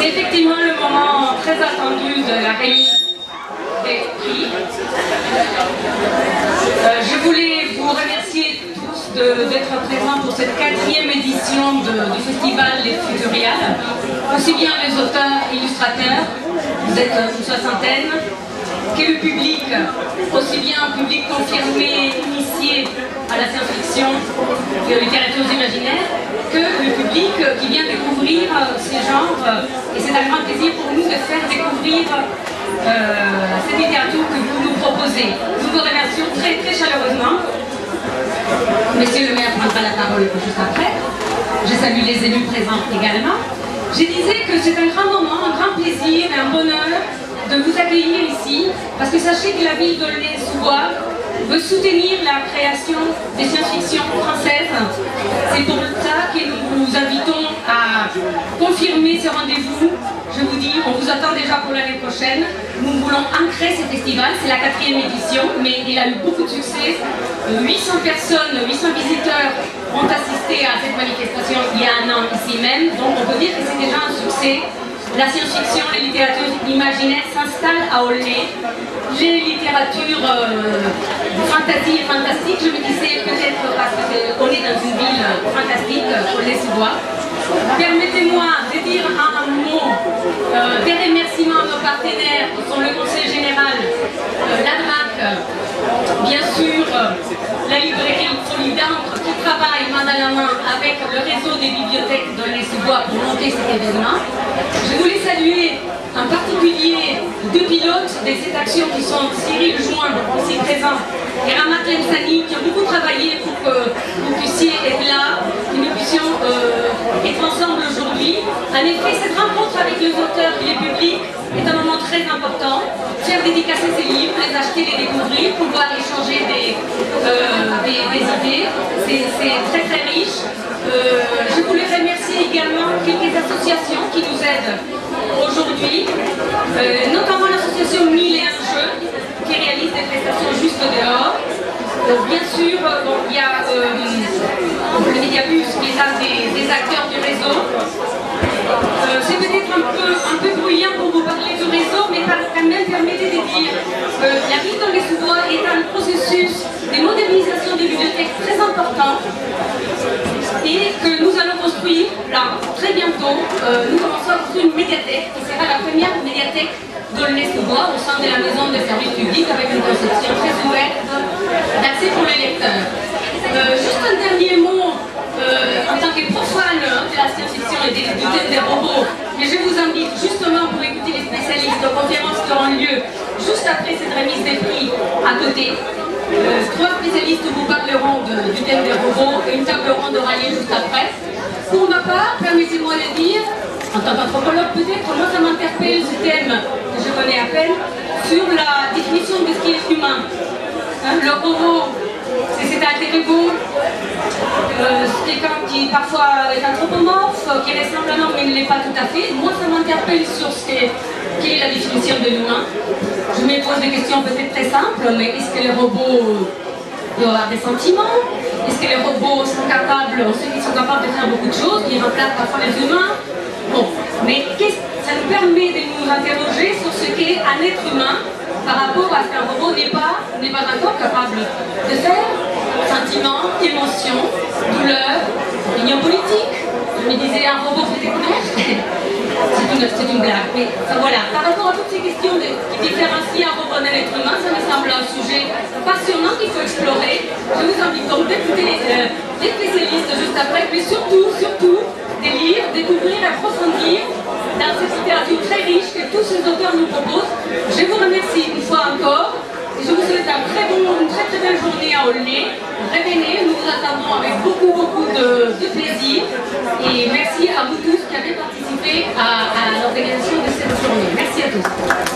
C'est effectivement le moment très attendu de la remise des prix. Je voulais vous remercier tous d'être présents pour cette 4e édition du festival Les Futuriales. Aussi bien les auteurs, illustrateurs, vous êtes une soixantaine, que le public, aussi bien un public confirmé, initié à la science-fiction et aux littératures imaginaires, que le public qui vient découvrir ces genres. Et c'est un grand plaisir pour nous de faire découvrir cette littérature que vous nous proposez. Nous vous remercions très très chaleureusement. Monsieur le maire prendra la parole juste après. Je salue les élus présents également. Je disais que c'est un grand moment, un grand plaisir et un bonheur de vous accueillir ici, parce que sachez que la ville d'Aulnay-sous-Bois veut soutenir la création des science-fiction françaises. C'est pour ça que nous vous invitons à confirmer ce rendez-vous. Je vous dis, on vous attend déjà pour l'année prochaine. Nous voulons ancrer ce festival, c'est la 4e édition, mais il a eu beaucoup de succès. 800 personnes, 800 visiteurs ont assisté à cette manifestation il y a un an ici même, donc on peut dire que c'est déjà un succès. La science-fiction, les littératures imaginaires s'installent à Aulnay. Les littératures fantasy et fantastiques, je me disais peut-être parce qu'on est dans une ville fantastique, Aulnay-sous-Bois. Permettez-moi de dire un mot des remerciements à nos partenaires qui sont le Conseil Général, la DRAC, bien sûr la librairie Solidante qui travaille main dans la main avec le réseau des bibliothèques d'Aulnay-sous-Bois pour monter cet événement. Je voulais saluer en particulier deux pilotes de cette action qui sont Cyril Join, ici présent, et Ramat Lemsani, qui ont beaucoup travaillé pour que vous puissiez être là, que nous puissions être ensemble aujourd'hui. En effet, cette rencontre avec les auteurs et les publics est un moment très important. Faire dédicacer ces livres, les acheter, les découvrir, pouvoir échanger des idées, c'est très très riche. Je voulais remercier également quelques associations qui nous aident aujourd'hui, notamment l'association 1001 Jeux qui réalise des prestations juste dehors. Bien sûr, il y a le Mediabus qui est un des acteurs du réseau. C'est peut-être un peu bruyant pour vous parler du réseau, mais quand même permettez de dire que la ville d'Aulnay-sous-Bois est un processus de modernisation des bibliothèques très important et que nous allons construire là très bientôt. Nous commençons à construire une médiathèque qui sera la première médiathèque d'Aulnay-sous-Bois au sein de la maison de service public avec une conception très ouverte d'accès pour les lecteurs. Juste un dernier mot en tant que profane de la science-fiction et du thème des robots, mais je vous invite justement pour écouter les spécialistes aux conférences qui auront lieu juste après cette remise des prix à côté. 3 spécialistes vous parleront du thème des robots et une table ronde aura lieu juste après. Pour ma part, permettez-moi de dire, en tant qu'anthropologue peut-être, moi ça m'interpelle ce thème que je connais à peine, sur la définition de ce qui est humain. Le robot, c'est cet alter ego, quelqu'un qui parfois est anthropomorphe, qui ressemble à un homme mais ne l'est pas tout à fait. Moi ça m'interpelle sur quelle est la définition de l'humain. Je me pose des questions peut-être très simples, mais est-ce que les robots doivent avoir des sentiments? Est-ce que les robots sont capables, on sait qu'ils sont capables de faire beaucoup de choses, ils remplacent parfois les humains? Bon, mais ça nous permet de nous interroger sur ce qu'est un être humain par rapport à ce qu'un robot n'est pas encore capable de faire. Sentiments, émotions, douleurs, opinions politiques. Je me disais, un robot fait des commerces. C'est une blague, mais voilà. Par rapport à toutes ces questions qui différencient un robot d'un être humain, ça me semble un sujet passionnant qu'il faut explorer. Je vous invite donc d'écouter les spécialistes juste après, mais surtout, de lire, découvrir, approfondir dans cette littérature très riche que tous ces auteurs nous proposent. Je vous remercie une fois encore et je vous souhaite une très très belle journée à Aulnay. Revenez, nous vous attendons avec beaucoup de plaisir et merci à vous tous qui avez participé à l'organisation de cette journée. Merci à tous.